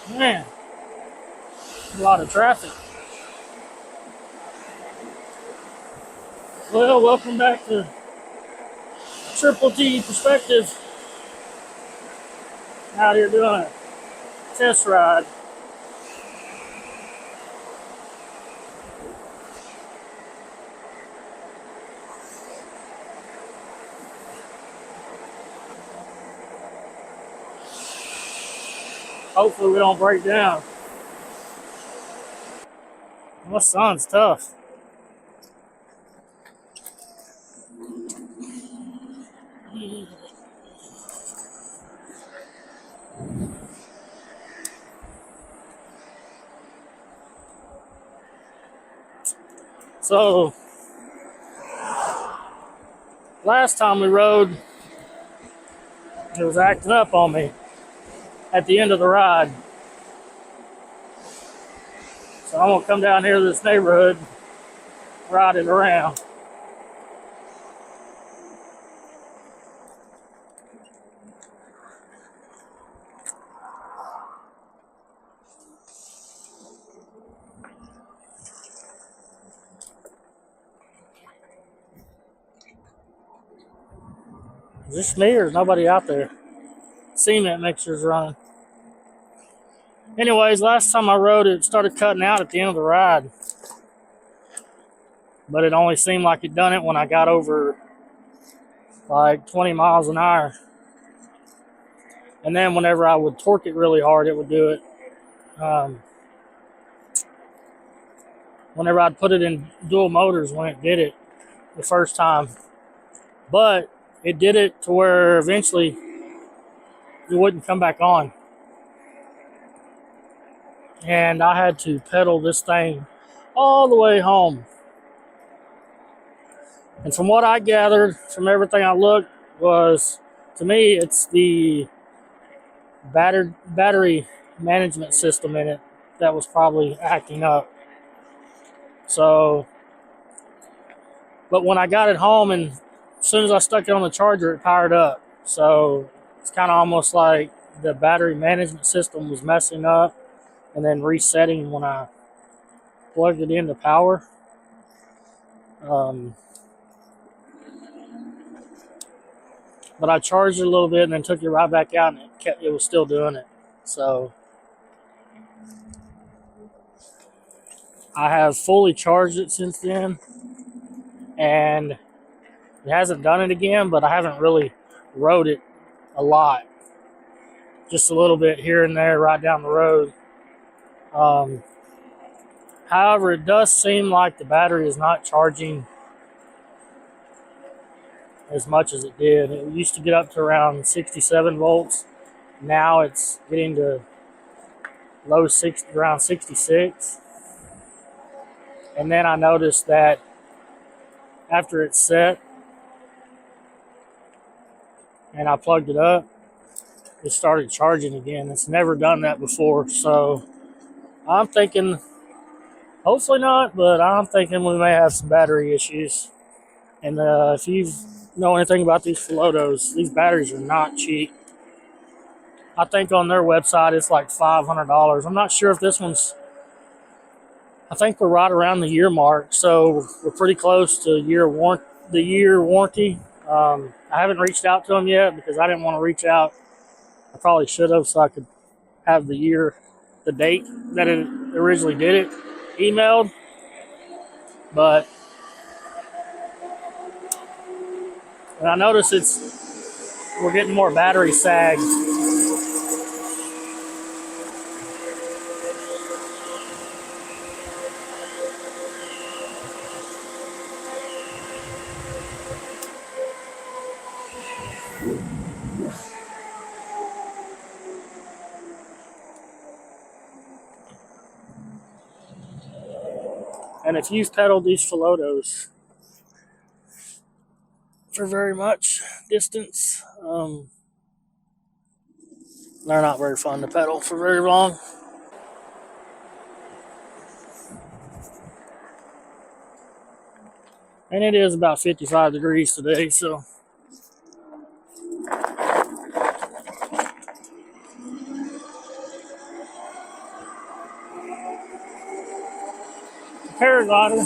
Man, a lot of traffic. Well, welcome back to Triple T Perspective. Out here doing a test ride. Hopefully we don't break down. My son's tough. So, last time we rode, it was acting up on me at the end of the ride. So I'm gonna come down here to this neighborhood, ride it around. Is this me or is nobody out there? Cement mixer's running. Anyways, last time I rode it started cutting out at the end of the ride. But it only seemed like it done it when I got over like 20 miles an hour. And then whenever I would torque it really hard, it would do it. Whenever I'd put it in dual motors when it did it the first time. But it did it to where eventually it wouldn't come back on. And I had to pedal this thing all the way home. And from what I gathered, from everything I looked, was, to me, it's the battery management system in it that was probably acting up. So, but when I got it home and as soon as I stuck it on the charger, it powered up. So it's kind of almost like the battery management system was messing up and then resetting when I plugged it into power. But I charged it a little bit and then took it right back out, and it was still doing it. So I have fully charged it since then, and it hasn't done it again, but I haven't really rode it a lot. Just a little bit here and there right down the road. However, it does seem like the battery is not charging as much as it did. It used to get up to around 67 volts. Now it's getting to low 60, around 66. And then I noticed that after it's set and I plugged it up, it started charging again. It's never done that before. So I'm thinking, hopefully not, but I'm thinking we may have some battery issues. And if you know anything about these Philodos, these batteries are not cheap. I think on their website it's like $500. I'm not sure if this one's, I think we're right around the year mark, so we're pretty close to the year warranty. I haven't reached out to them yet because I didn't want to reach out. I probably should have, so I could have the date that it originally did it emailed. But and I notice we're getting more battery sag. And if you've pedaled these Philodos for very much distance, they're not very fun to pedal for very long. And it is about 55 degrees today, so paraglider.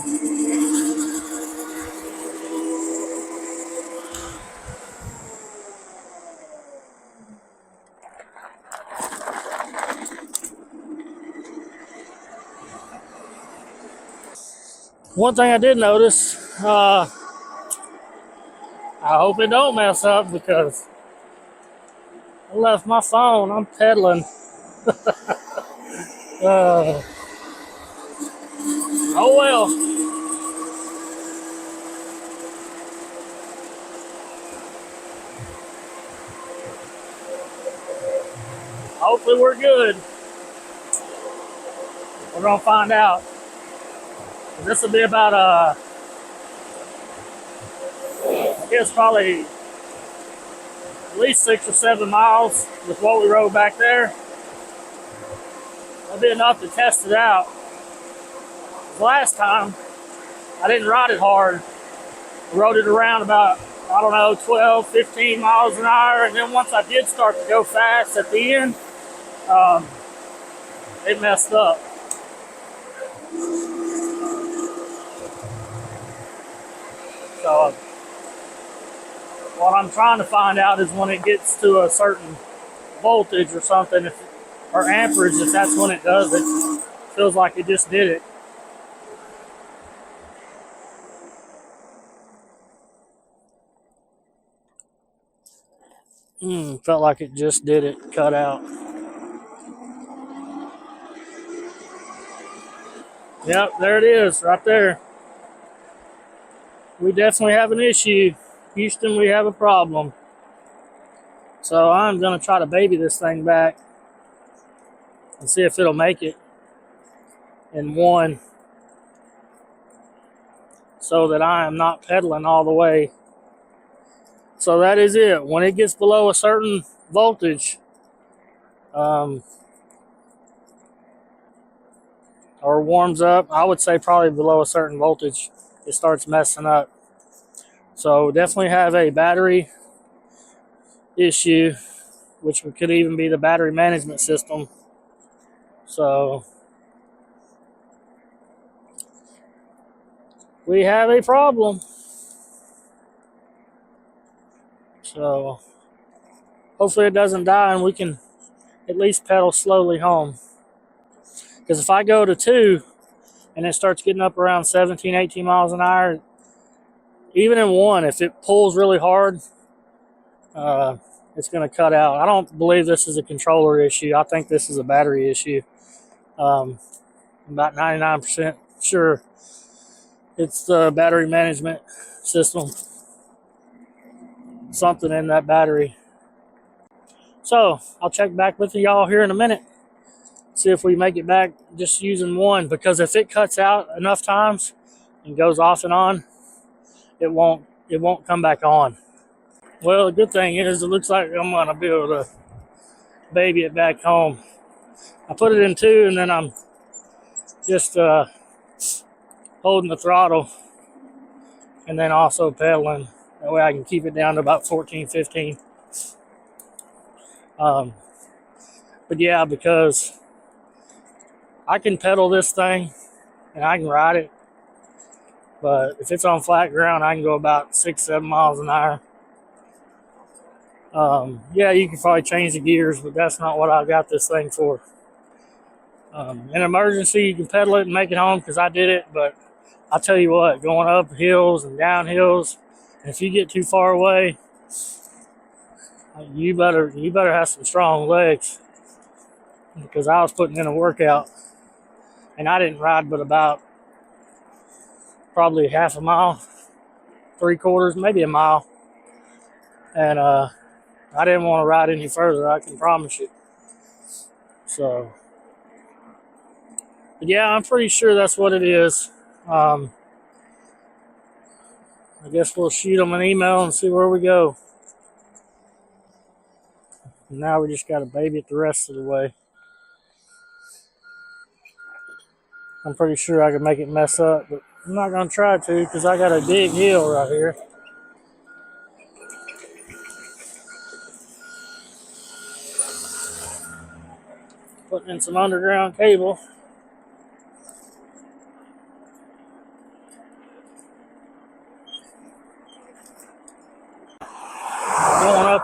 One thing I did notice, I hope it don't mess up because I left my phone. I'm pedaling. Oh well. Hopefully we're good. We're gonna find out. This will be about I guess probably at least 6 or 7 miles with what we rode back there. That'll be enough to test it out. Last time I didn't ride it hard. I rode it around about, I don't know, 12, 15 miles an hour, and then once I did start to go fast at the end, it messed up. So what I'm trying to find out is when it gets to a certain voltage or something, or amperage, if that's when it does it. Feels like it just did it. Felt like it just did it, cut out. Yep, there it is, right there. We definitely have an issue. Houston, we have a problem. So I'm going to try to baby this thing back and see if it'll make it in one so that I am not pedaling all the way. So that is it. When it gets below a certain voltage, or warms up, I would say probably below a certain voltage, it starts messing up. So definitely have a battery issue, which could even be the battery management system. So we have a problem. So hopefully it doesn't die and we can at least pedal slowly home. Because if I go to 2 and it starts getting up around 17, 18 miles an hour, even in 1, if it pulls really hard, it's going to cut out. I don't believe this is a controller issue. I think this is a battery issue. I'm about 99% sure it's the battery management system. Something in that battery. So I'll check back with y'all here in a minute. See if we make it back just using 1, because if it cuts out enough times and goes off and on, it won't come back on. Well, the good thing is it looks like I'm gonna be able to baby it back home. I put it in 2 and then I'm just holding the throttle and then also pedaling. That way I can keep it down to about 14, 15. But yeah, because I can pedal this thing and I can ride it. But if it's on flat ground, I can go about 6, 7 miles an hour. Yeah, you can probably change the gears, but that's not what I got this thing for. In an emergency, you can pedal it and make it home, because I did it. But I'll tell you what, going up hills and down hills, if you get too far away, you better have some strong legs, because I was putting in a workout and I didn't ride but about probably half a mile, 3/4, maybe a mile, and I didn't want to ride any further, I can promise you. So, but yeah, I'm pretty sure that's what it is. I guess we'll shoot them an email and see where we go. Now we just got to baby it the rest of the way. I'm pretty sure I can make it mess up, but I'm not going to try to, because I got a big hill right here. Putting in some underground cable.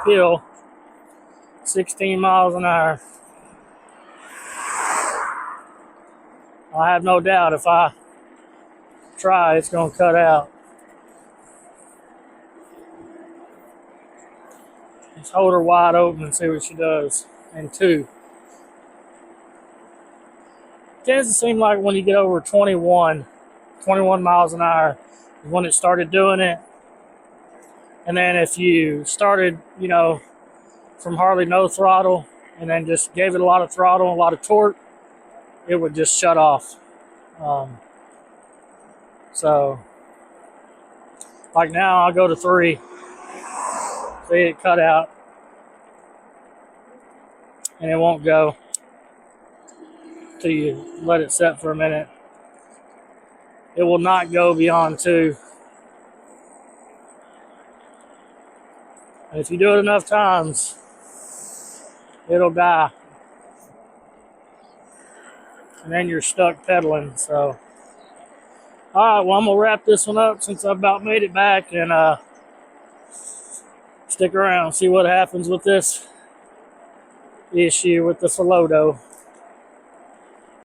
uphill, 16 miles an hour. I have no doubt if I try, it's going to cut out. Just hold her wide open and see what she does. And 2. It tends to seem like when you get over 21 miles an hour is when it started doing it. And then if you started, you know, from hardly no throttle and then just gave it a lot of throttle and a lot of torque, it would just shut off. So, like now, I'll go to 3. See it cut out. And it won't go till you let it set for a minute. It will not go beyond 2. And if you do it enough times, it'll die. And then you're stuck pedaling. So, all right, well, I'm going to wrap this one up since I about made it back, and stick around, see what happens with this issue with the Philodo.